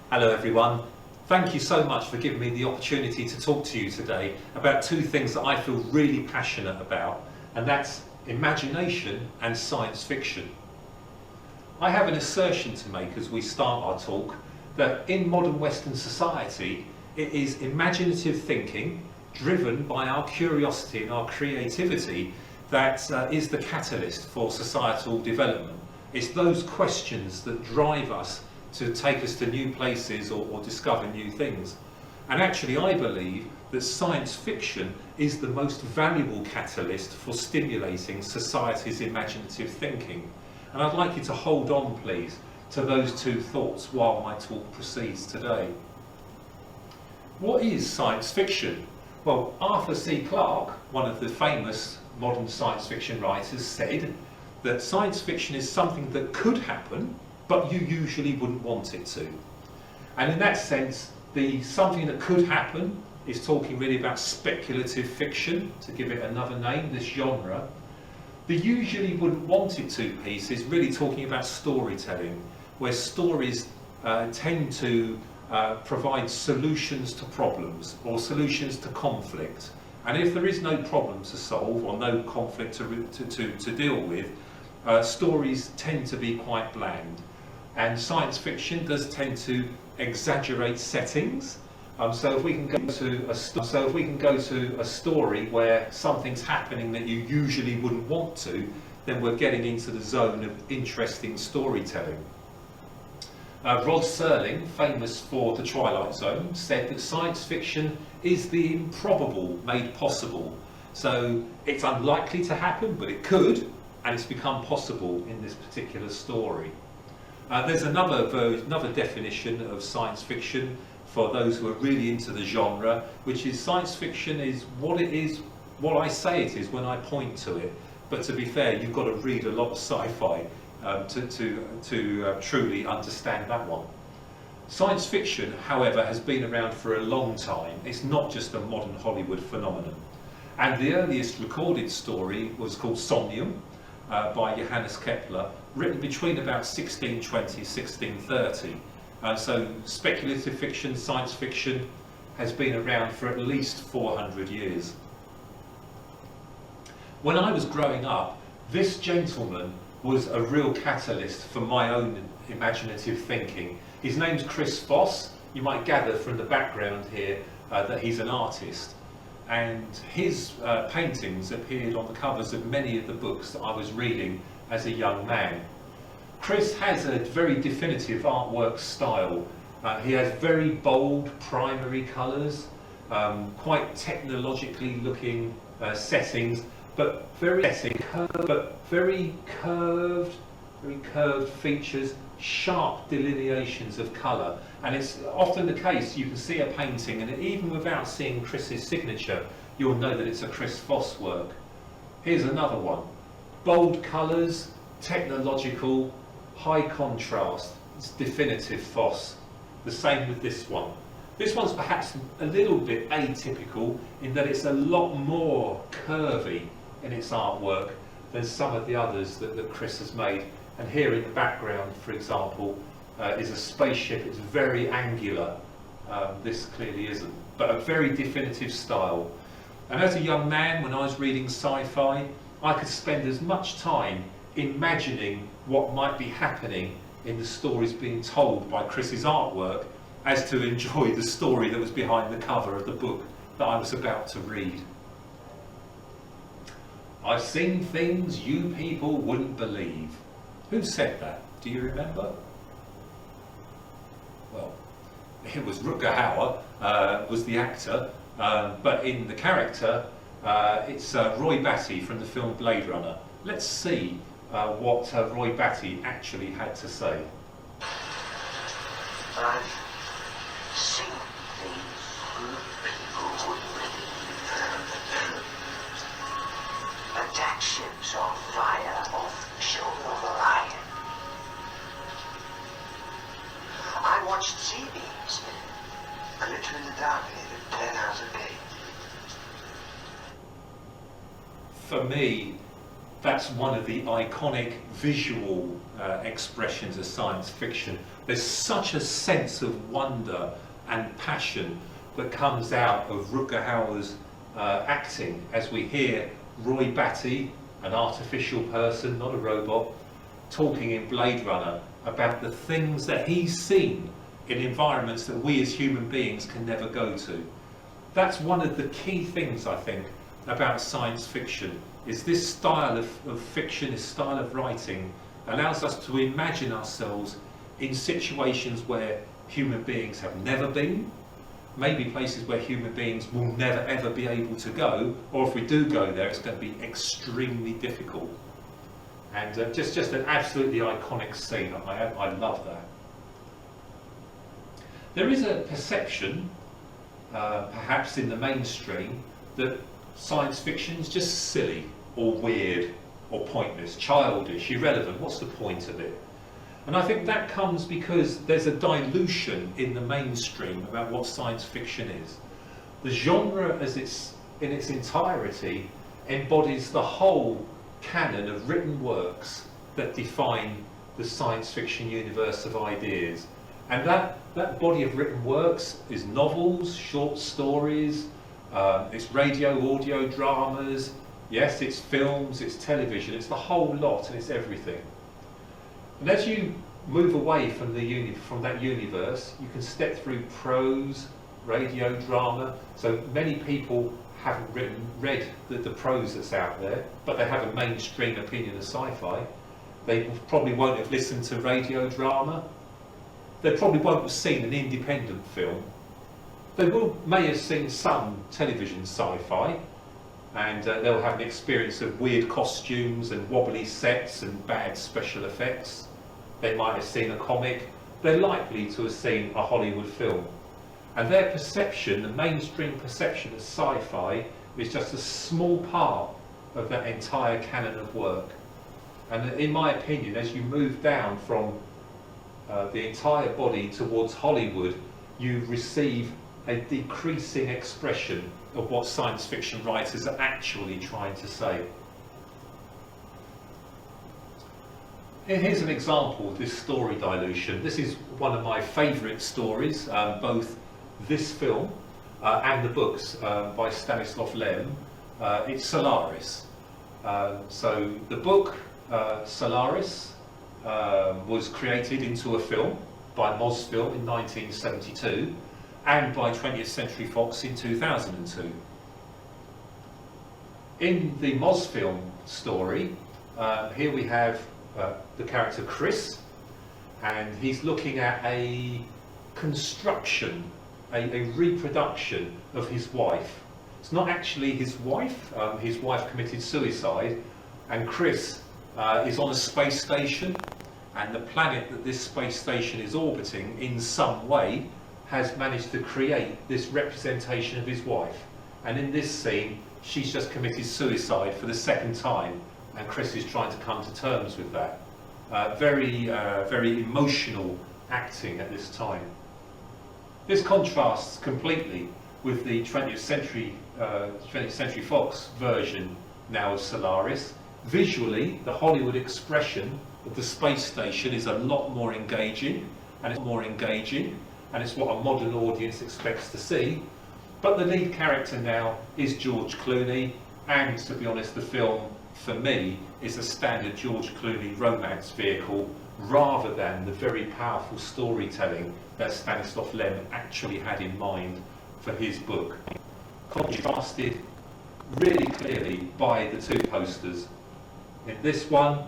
Hello everyone. Thank you so much for giving me the opportunity to talk to you today about two things that I feel really passionate about, and that's imagination and science fiction. I have an assertion to make as we start our talk that in modern Western society it is imaginative thinking driven by our curiosity and our creativity that is the catalyst for societal development. It's those questions that drive us to take us to new places or discover new things. And actually I believe that science fiction is the most valuable catalyst for stimulating society's imaginative thinking. And I'd like you to hold on, please, to those two thoughts while my talk proceeds today. What is science fiction? Well, Arthur C. Clarke, one of the famous modern science fiction writers, said that science fiction is something that could happen, but you usually wouldn't want it to. And in that sense, the something that could happen is talking really about speculative fiction, to give it another name, this genre. The usually wouldn't want it to piece is really talking about storytelling, where stories tend to provide solutions to problems or solutions to conflict. And if there is no problem to solve or no conflict to deal with, stories tend to be quite bland. And science fiction does tend to exaggerate settings. So if we can go to a story where something's happening that you usually wouldn't want to, then we're getting into the zone of interesting storytelling. Rod Serling, famous for The Twilight Zone, said that science fiction is the improbable made possible. So it's unlikely to happen, but it could, and it's become possible in this particular story. There's another definition of science fiction for those who are really into the genre, which is science fiction is what it is, what I say it is when I point to it. But to be fair, you've got to read a lot of sci-fi to truly understand that one. Science fiction, however, has been around for a long time. It's not just a modern Hollywood phenomenon. And the earliest recorded story was called Somnium, by Johannes Kepler, written between about 1620 1630. So speculative fiction, science fiction has been around for at least 400 years. When I was growing up, this gentleman was a real catalyst for my own imaginative thinking. His name's Chrisfoss. You might gather from the background here that he's an artist. And his paintings appeared on the covers of many of the books that I was reading as a young man. Chris has a very definitive artwork style. He has very bold primary colours, quite technologically looking settings, but very curved features, sharp delineations of colour. And it's often the case, you can see a painting and even without seeing Chris's signature, you'll know that it's a Chrisfoss work. Here's another one. Bold colours, technological, high contrast. It's definitive Foss. The same with this one. This one's perhaps a little bit atypical in that it's a lot more curvy in its artwork than some of the others that Chris has made. And here in the background, for example, is a spaceship. It's very angular. This clearly isn't, but a very definitive style. And as a young man, when I was reading sci-fi, I could spend as much time imagining what might be happening in the stories being told by Chris's artwork as to enjoy the story that was behind the cover of the book that I was about to read. I've seen things you people wouldn't believe. Who said that? Do you remember? Well, it was Rutger Hauer, was the actor, but in the character, it's Roy Batty from the film Blade Runner. Let's see what Roy Batty actually had to say. I've seen things people wouldn't believe. Attack ships on fire off the shoulder of Orion. I watched sea beams glitter in the dark near the 10,000 feet. For me, that's one of the iconic visual expressions of science fiction. There's such a sense of wonder and passion that comes out of Rutger Hauer's acting as we hear Roy Batty, an artificial person, not a robot, talking in Blade Runner about the things that he's seen in environments that we as human beings can never go to. That's one of the key things, I think, about science fiction, is this style of fiction, this style of writing allows us to imagine ourselves in situations where human beings have never been, maybe places where human beings will never ever be able to go, or if we do go there, it's going to be extremely difficult. And just an absolutely iconic scene. I love that. There is a perception, perhaps in the mainstream, that science fiction is just silly or weird or pointless, childish, irrelevant. What's the point of it? And I think that comes because there's a dilution in the mainstream about what science fiction is. The genre as in its entirety embodies the whole canon of written works that define the science fiction universe of ideas. And that body of written works is novels, short stories, it's radio, audio dramas, yes, it's films, it's television, it's the whole lot, and it's everything. And as you move away from that universe, you can step through prose, radio, drama. So many people haven't read the prose that's out there, but they have a mainstream opinion of sci-fi. They probably won't have listened to radio drama. They probably won't have seen an independent film. They may have seen some television sci-fi, and they'll have an experience of weird costumes and wobbly sets and bad special effects. They might have seen a comic. They're likely to have seen a Hollywood film. And their perception, the mainstream perception of sci-fi, is just a small part of that entire canon of work. And in my opinion, as you move down from the entire body towards Hollywood, you receive a decreasing expression of what science fiction writers are actually trying to say. Here's an example of this story dilution. This is one of my favourite stories, both this film and the books by Stanislav Lem. It's Solaris. So the book Solaris was created into a film by Mosfilm in 1972 and by 20th Century Fox in 2002. In the Mosfilm story, here we have the character Chris, and he's looking at a construction, a reproduction of his wife. It's not actually his wife. His wife committed suicide, and Chris is on a space station, and the planet that this space station is orbiting in some way has managed to create this representation of his wife. And in this scene, she's just committed suicide for the second time, and Chris is trying to come to terms with that. Very emotional acting at this time. This contrasts completely with the 20th Century Fox version now of Solaris. Visually, the Hollywood expression of the space station is a lot more engaging, and it's what a modern audience expects to see. But the lead character now is George Clooney, and to be honest, the film, for me, is a standard George Clooney romance vehicle rather than the very powerful storytelling that Stanislav Lem actually had in mind for his book. Contrasted really clearly by the two posters. In this one,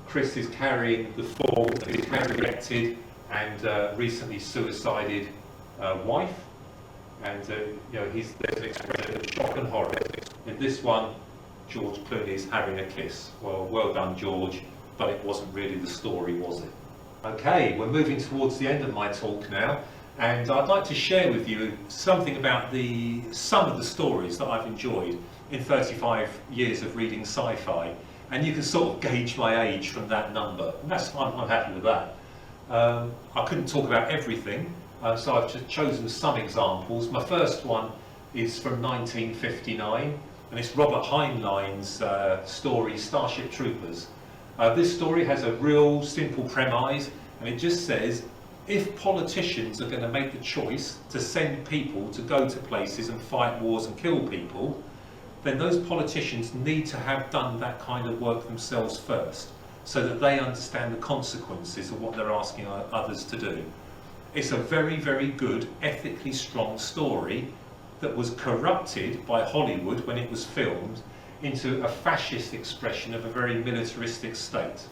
Chris is carrying the form of his resurrected and recently suicided wife, and there's an expression of shock and horror. In this one, George Clooney is having a kiss. Well done, George, but it wasn't really the story, was it? Okay, we're moving towards the end of my talk now, and I'd like to share with you something about some of the stories that I've enjoyed in 35 years of reading sci-fi, and you can sort of gauge my age from that number, and I'm happy with that. I couldn't talk about everything, so I've just chosen some examples. My first one is from 1959. and it's Robert Heinlein's story, Starship Troopers. This story has a real simple premise, and it just says, if politicians are going to make the choice to send people to go to places and fight wars and kill people, then those politicians need to have done that kind of work themselves first, so that they understand the consequences of what they're asking others to do. It's a very, very good, ethically strong story that was corrupted by Hollywood when it was filmed into a fascist expression of a very militaristic state.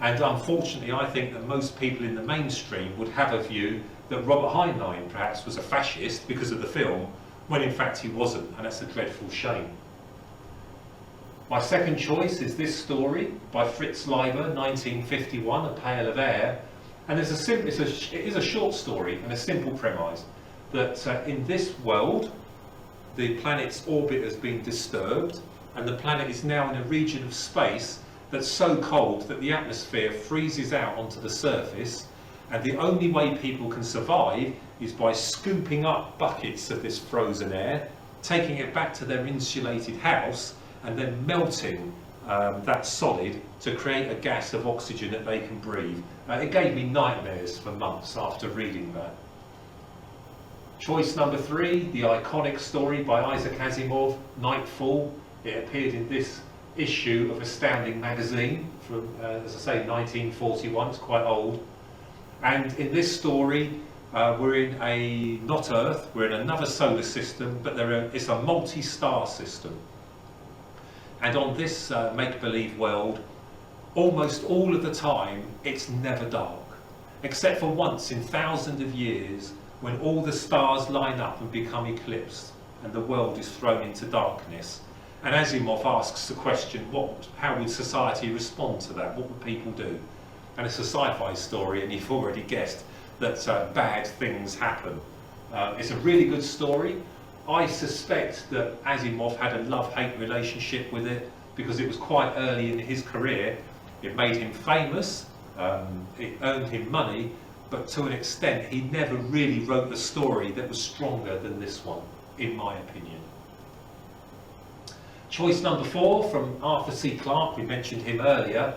And unfortunately, I think that most people in the mainstream would have a view that Robert Heinlein perhaps was a fascist because of the film, when in fact he wasn't, and that's a dreadful shame. My second choice is this story by Fritz Leiber, 1951, A Pail of Air. And it is a short story and a simple premise that in this world, the planet's orbit has been disturbed, and the planet is now in a region of space that's so cold that the atmosphere freezes out onto the surface, and the only way people can survive is by scooping up buckets of this frozen air, taking it back to their insulated house, and then melting that solid to create a gas of oxygen that they can breathe. It gave me nightmares for months after reading that. Choice number 3, the iconic story by Isaac Asimov, Nightfall. It appeared in this issue of Astounding magazine from, as I say, 1941. It's quite old. And in this story, we're in not Earth, we're in another solar system, but it's a multi-star system. And on this make-believe world, almost all of the time, it's never dark. Except for once in thousands of years, when all the stars line up and become eclipsed, and the world is thrown into darkness. And Asimov asks the question, how would society respond to that? What would people do? And it's a sci-fi story, and you've already guessed that bad things happen. It's a really good story. I suspect that Asimov had a love-hate relationship with it because it was quite early in his career. It made him famous, it earned him money, but to an extent he never really wrote a story that was stronger than this one, in my opinion. Choice number 4 from Arthur C. Clarke, we mentioned him earlier.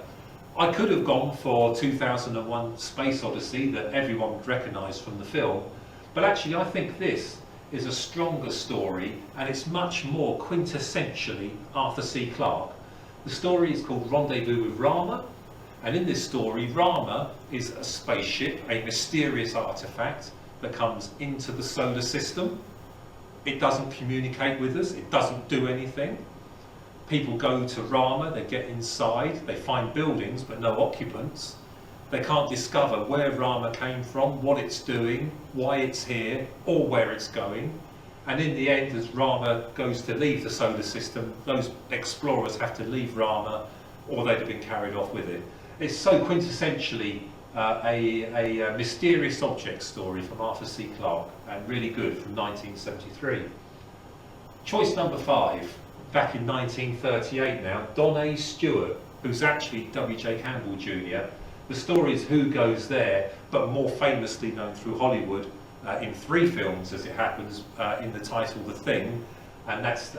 I could have gone for 2001 Space Odyssey that everyone would recognise from the film, but actually I think this is a stronger story, and it's much more quintessentially Arthur C. Clarke. The story is called Rendezvous with Rama, and in this story Rama is a spaceship, a mysterious artifact that comes into the solar system. It doesn't communicate with us, it doesn't do anything. People go to Rama, they get inside, they find buildings but no occupants. They can't discover where Rama came from, what it's doing, why it's here, or where it's going. And in the end, as Rama goes to leave the solar system, those explorers have to leave Rama, or they'd have been carried off with it. It's so quintessentially a mysterious object story from Arthur C. Clarke, and really good, from 1973. Choice number 5, back in 1938 now, Don A. Stewart, who's actually W.J. Campbell Jr. The story is Who Goes There, but more famously known through Hollywood in 3 films, as it happens, in the title The Thing, and that's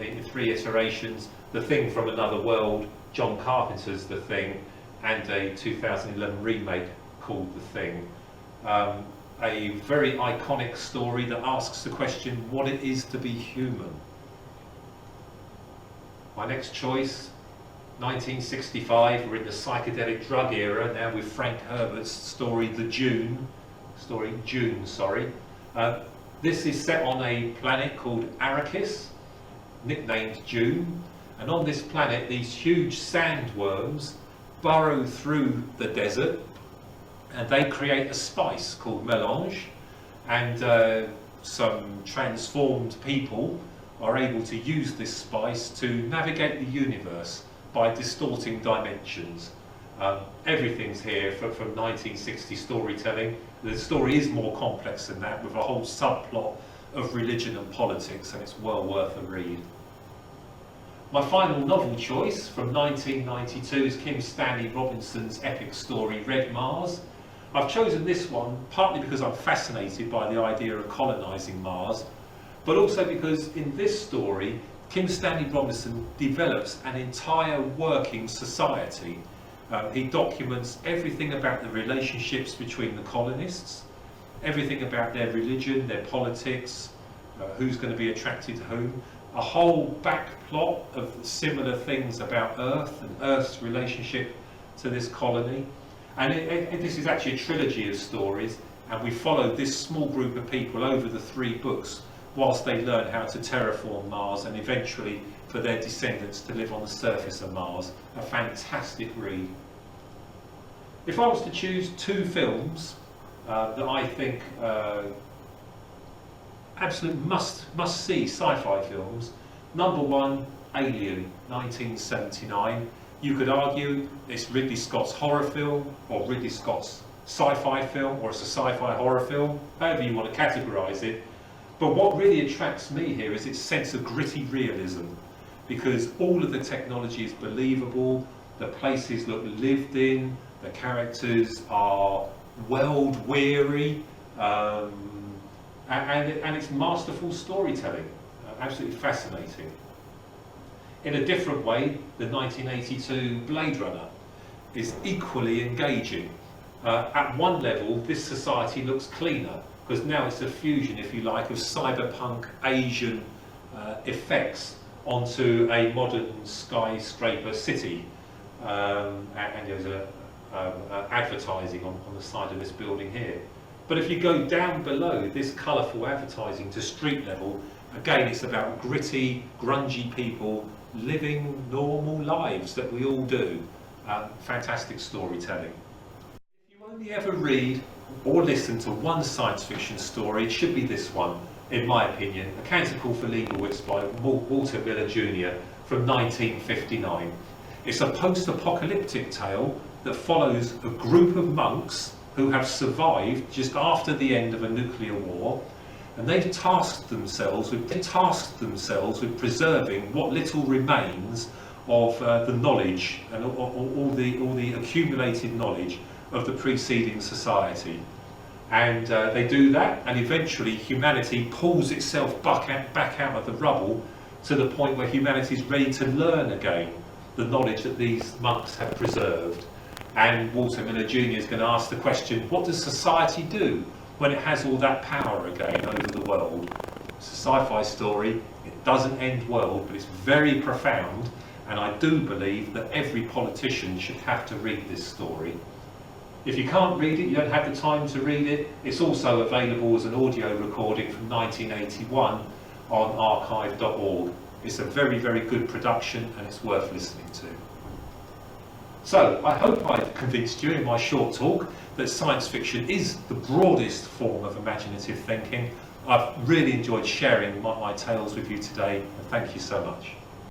in 3 iterations: The Thing from Another World, John Carpenter's The Thing, and a 2011 remake called The Thing. A very iconic story that asks the question what it is to be human. My next choice, 1965, we're in the psychedelic drug era now with Frank Herbert's story June. This is set on a planet called Arrakis, nicknamed June, and on this planet these huge sandworms burrow through the desert and they create a spice called melange, and some transformed people are able to use this spice to navigate the universe by distorting dimensions. Everything's here from 1960 storytelling. The story is more complex than that, with a whole subplot of religion and politics, and it's well worth a read. My final novel choice from 1992 is Kim Stanley Robinson's epic story Red Mars. I've chosen this one partly because I'm fascinated by the idea of colonising Mars, but also because in this story Kim Stanley Robinson develops an entire working society. He documents everything about the relationships between the colonists, everything about their religion, their politics, who's going to be attracted to whom, a whole back plot of similar things about Earth and Earth's relationship to this colony. And this is actually a trilogy of stories, and we follow this small group of people over the 3 books whilst they learn how to terraform Mars and eventually for their descendants to live on the surface of Mars. A fantastic read. If I was to choose 2 films that I think absolute must-see sci-fi films, number 1, Alien, 1979. You could argue it's Ridley Scott's horror film, or Ridley Scott's sci-fi film, or it's a sci-fi horror film, however you want to categorise it. But what really attracts me here is its sense of gritty realism, because all of the technology is believable, the places look lived in, the characters are world-weary, and it's masterful storytelling, absolutely fascinating. In a different way, the 1982 Blade Runner is equally engaging. At one level, this society looks cleaner, because now it's a fusion, if you like, of cyberpunk Asian effects onto a modern skyscraper city. And there's advertising on the side of this building here. But if you go down below this colourful advertising to street level, again it's about gritty, grungy people living normal lives that we all do. Fantastic storytelling. If you only ever read or listen to one science fiction story, it should be this one, in my opinion, A Canticle for Leibowitz by Walter Miller Jr. from 1959. It's a post-apocalyptic tale that follows a group of monks who have survived just after the end of a nuclear war, and they've tasked themselves with preserving what little remains of the knowledge and all the accumulated knowledge of the preceding society. And they do that, and eventually humanity pulls itself back out of the rubble to the point where humanity is ready to learn again the knowledge that these monks have preserved. And Walter Miller Jr. is going to ask the question, what does society do when it has all that power again over the world? It's a sci-fi story. It doesn't end well, but it's very profound, and I do believe that every politician should have to read this story. If you can't read it, you don't have the time to read it, it's also available as an audio recording from 1981 on archive.org. It's a very, very good production, and it's worth listening to. So, I hope I've convinced you in my short talk that science fiction is the broadest form of imaginative thinking. I've really enjoyed sharing my tales with you today, and thank you so much.